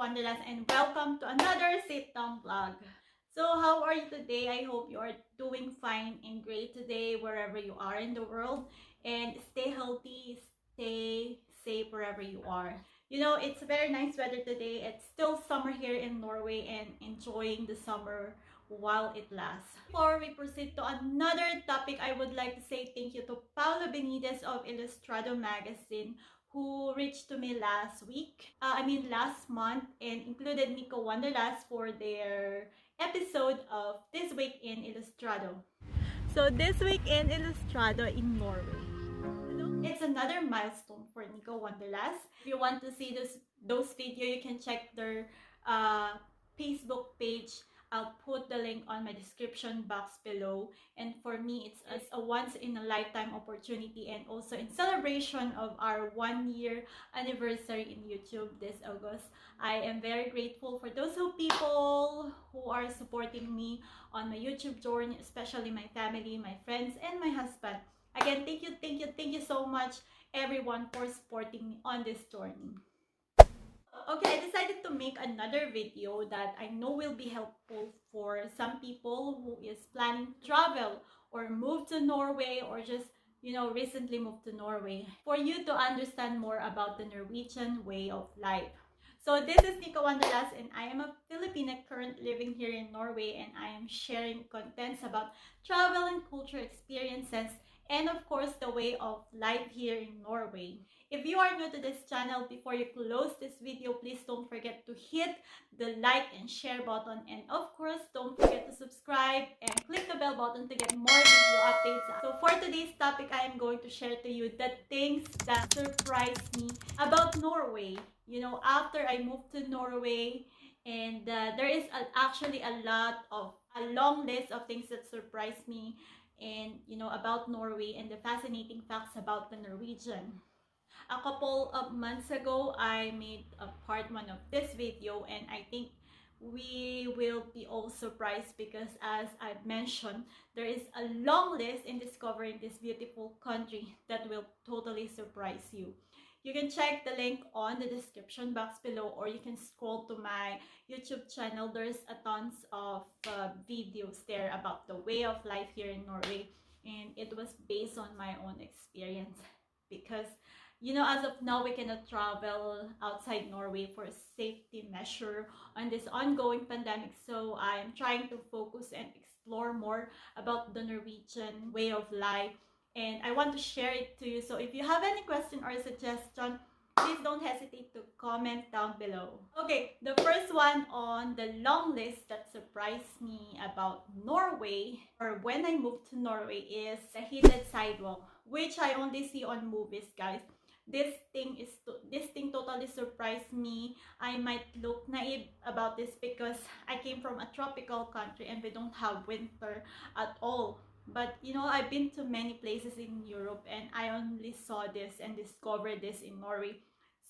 Wanderlust, and welcome to another sit-down vlog. So how are you today? I hope you are doing fine and great today wherever you are in the world, and stay healthy, stay safe wherever you are. You know, it's very nice weather today. It's still summer here in Norway and enjoying the summer while it lasts. Before we proceed to another topic, I would like to say thank you to Paulo Benitez of ILLUSTRADO Magazine, who reached to me last month, and included Nico Wanderlust for their episode of This Week in Illustrado. So this week in Illustrado in Norway. It's another milestone for Nico Wanderlust. If you want to see those videos, you can check their Facebook page. I'll put the link on my description box below. And for me, it's a once-in-a-lifetime opportunity, and also in celebration of our 1-year anniversary in YouTube this August. I am very grateful for those people who are supporting me on my YouTube journey, especially my family, my friends, and my husband. Again, thank you so much, everyone, for supporting me on this journey. Okay, I decided to make another video that I know will be helpful for some people who is planning to travel or move to Norway, or just, you know, recently moved to Norway, for you to understand more about the Norwegian way of life. So this is Nico Wanderlust, and I am a Filipina currently living here in Norway, and I am sharing contents about travel and culture experiences, and of course the way of life here in Norway. If you are new to this channel, before you close this video, please don't forget to hit the like and share button, and of course don't forget to subscribe and click the bell button to get more video updates. So for today's topic, I am going to share to you the things that surprised me about Norway. You know, after I moved to Norway, and there is actually a long list of things that surprised me, and you know, about Norway and the fascinating facts about the Norwegian. A couple of months ago, I made a part 1 of this video, and I think we will be all surprised because, as I've mentioned, there is a long list in discovering this beautiful country that will totally surprise you. You can check the link on the description box below, or you can scroll to my YouTube channel. There's a tons of videos there about the way of life here in Norway, and it was based on my own experience because, you know, as of now, we cannot travel outside Norway for safety measure on this ongoing pandemic. So I'm trying to focus and explore more about the Norwegian way of life, and I want to share it to you. So if you have any question or suggestion, please don't hesitate to comment down below. Okay, the first one on the long list that surprised me about Norway, or when I moved to Norway, is the heated sidewalk, which I only see on movies, guys. This thing totally surprised me. I might look naive about this because I came from a tropical country and we don't have winter at all. But you know, I've been to many places in Europe, and I only saw this and discovered this in Norway.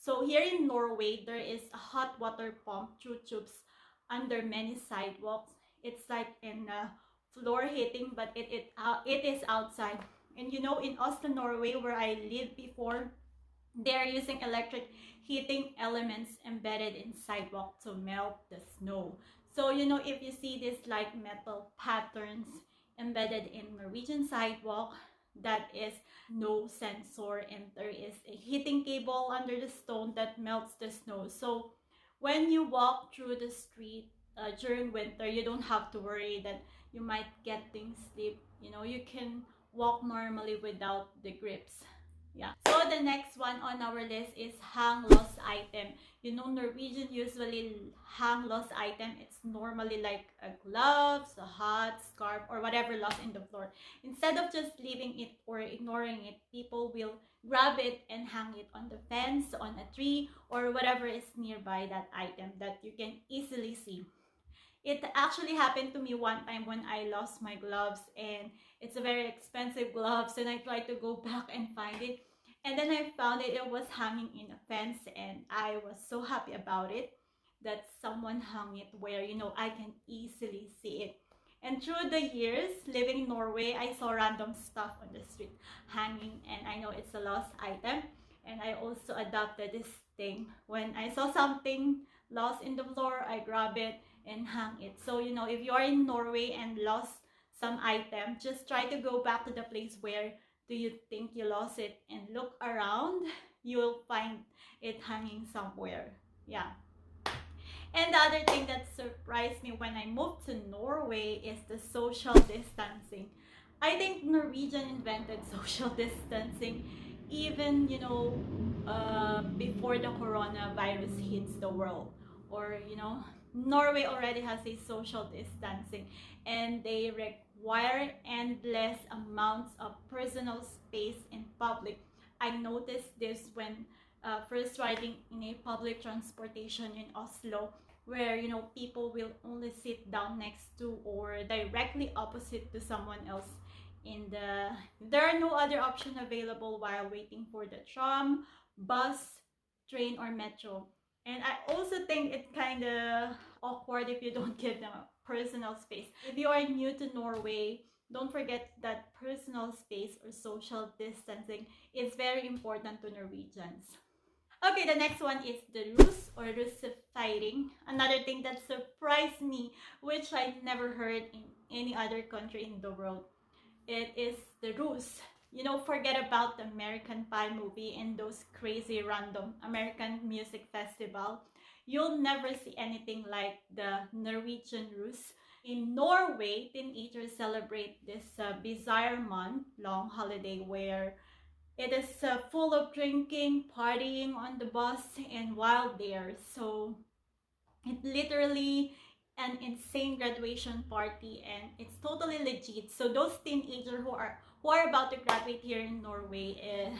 So here in Norway, there is a hot water pump through tubes under many sidewalks. It's like in floor heating, but it is outside. And you know, in Oslo, Norway, where I lived before, they're using electric heating elements embedded in sidewalk to melt the snow. So you know, if you see this like metal patterns embedded in Norwegian sidewalk, that is no sensor, and there is a heating cable under the stone that melts the snow. So when you walk through the street during winter, you don't have to worry that you might get things slip. You know, you can walk normally without the grips. Yeah. So the next one on our list is hang lost item. You know, Norwegian usually hang lost item. It's normally like a gloves, a hat, scarf, or whatever lost in the floor. Instead of just leaving it or ignoring it, people will grab it and hang it on the fence, on a tree, or whatever is nearby that item that you can easily see. It actually happened to me one time when I lost my gloves, and it's a very expensive gloves, and I tried to go back and find it, and then I found it. It was hanging in a fence, and I was so happy about it that someone hung it where, you know, I can easily see it. And through the years living in Norway, I saw random stuff on the street hanging, and I know it's a lost item, and I also adopted this thing. When I saw something lost in the floor, I grab it and hang it. So, you know, if you are in Norway and lost some item, just try to go back to the place where do you think you lost it and look around. You will find it hanging somewhere. Yeah. And the other thing that surprised me when I moved to Norway is the social distancing. I think Norwegian invented social distancing even, you know, before the coronavirus hits the world. Or, you know, Norway already has a social distancing and they require endless amounts of personal space in public. I noticed this when first riding in a public transportation in Oslo, where, you know, people will only sit down next to or directly opposite to someone else in the there are no other option available while waiting for the tram, bus, train, or metro. And I also think it's kind of awkward if you don't give them a personal space. If you are new to Norway, don't forget that personal space or social distancing is very important to Norwegians. Okay, the next one is the Ruse or Ruse fighting. Another thing that surprised me, which I never heard in any other country in the world. It is the Ruse. You know, forget about the American Pie movie and those crazy random American music festival. You'll never see anything like the Norwegian Ruse. In Norway, teenagers celebrate this bizarre month-long holiday where it is full of drinking, partying on the bus, and wild dares. So it literally an insane graduation party, and it's totally legit. So those teenagers who are about to graduate here in Norway,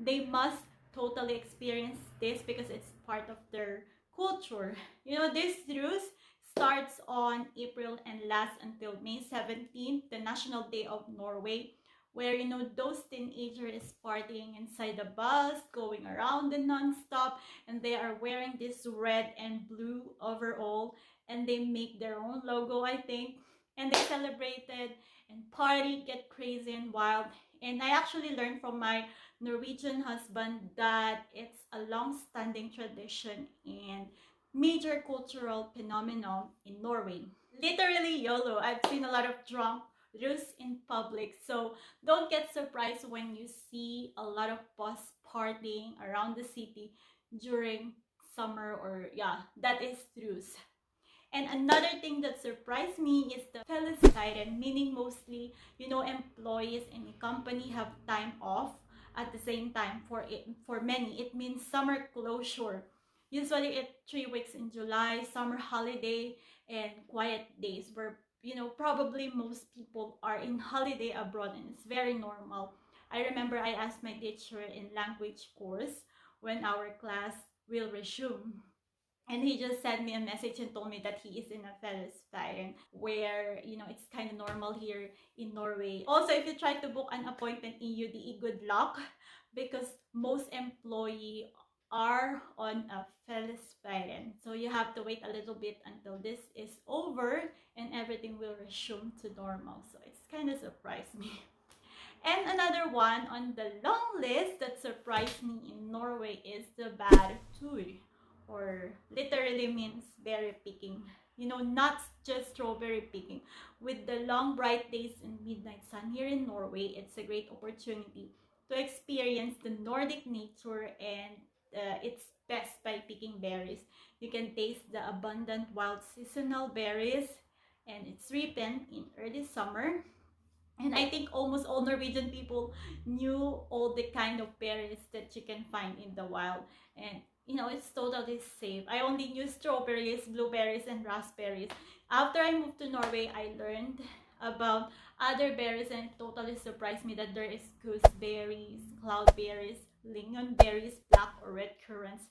they must totally experience this because it's part of their culture. You know, this ruse starts on April and lasts until May 17th, the National Day of Norway, where, you know, those teenagers partying inside the bus, going around the non-stop, and they are wearing this red and blue overall, and they make their own logo, I think, and they celebrated and party, get crazy and wild. And I actually learned from my Norwegian husband that it's a long-standing tradition and major cultural phenomenon in Norway. Literally YOLO. I've seen a lot of drunk Ruse in public, so don't get surprised when you see a lot of bus partying around the city during summer, or yeah, that is Ruse. And another thing that surprised me is the Telese, meaning mostly, you know, employees in a company have time off at the same time. For many, it means summer closure. Usually it's 3 weeks in July, summer holiday, and quiet days where, you know, probably most people are in holiday abroad, and it's very normal. I remember I asked my teacher in language course when our class will resume, and he just sent me a message and told me that he is in a Fellesferien, where, you know, it's kind of normal here in Norway. Also, if you try to book an appointment in UDE, good luck, because most employee are on a Fellesferien. So you have to wait a little bit until this is over and everything will resume to normal. So it's kind of surprised me. And another one on the long list that surprised me in Norway is the bærtur, or literally means berry picking. You know, not just strawberry picking. With the long bright days and midnight sun here in Norway, it's a great opportunity to experience the Nordic nature, and it's best by picking berries. You can taste the abundant wild seasonal berries, and it's ripened in early summer. And I think almost all Norwegian people knew all the kind of berries that you can find in the wild. And, you know, it's totally safe. I only knew strawberries, blueberries, and raspberries. After I moved to Norway, I learned about other berries, and it totally surprised me that there is gooseberries, cloudberries, lingonberries, black or red currants.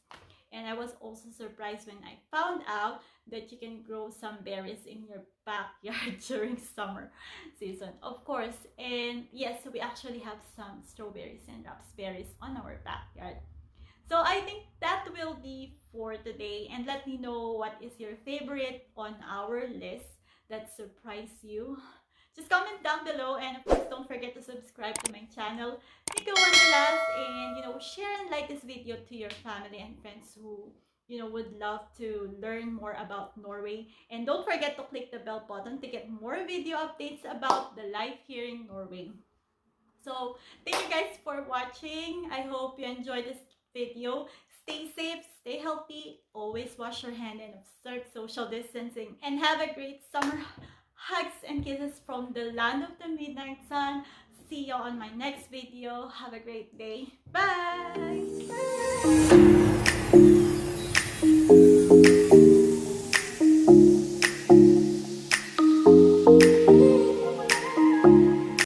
And I was also surprised when I found out that you can grow some berries in your backyard during summer season, of course. And yes, we actually have some strawberries and raspberries on our backyard. So I think that will be for today, and let me know what is your favorite on our list that surprised you. Just comment down below, and of course don't forget to subscribe to my channel. Thank you one last, and, you know, share and like this video to your family and friends who would love to learn more about Norway. And don't forget to click the bell button to get more video updates about the life here in Norway. So thank you guys for watching. I hope you enjoyed this video. Stay safe, stay healthy, always wash your hand and observe social distancing. And have a great summer. Hugs and kisses from the land of the midnight sun. See you on my next video. Have a great day. Bye!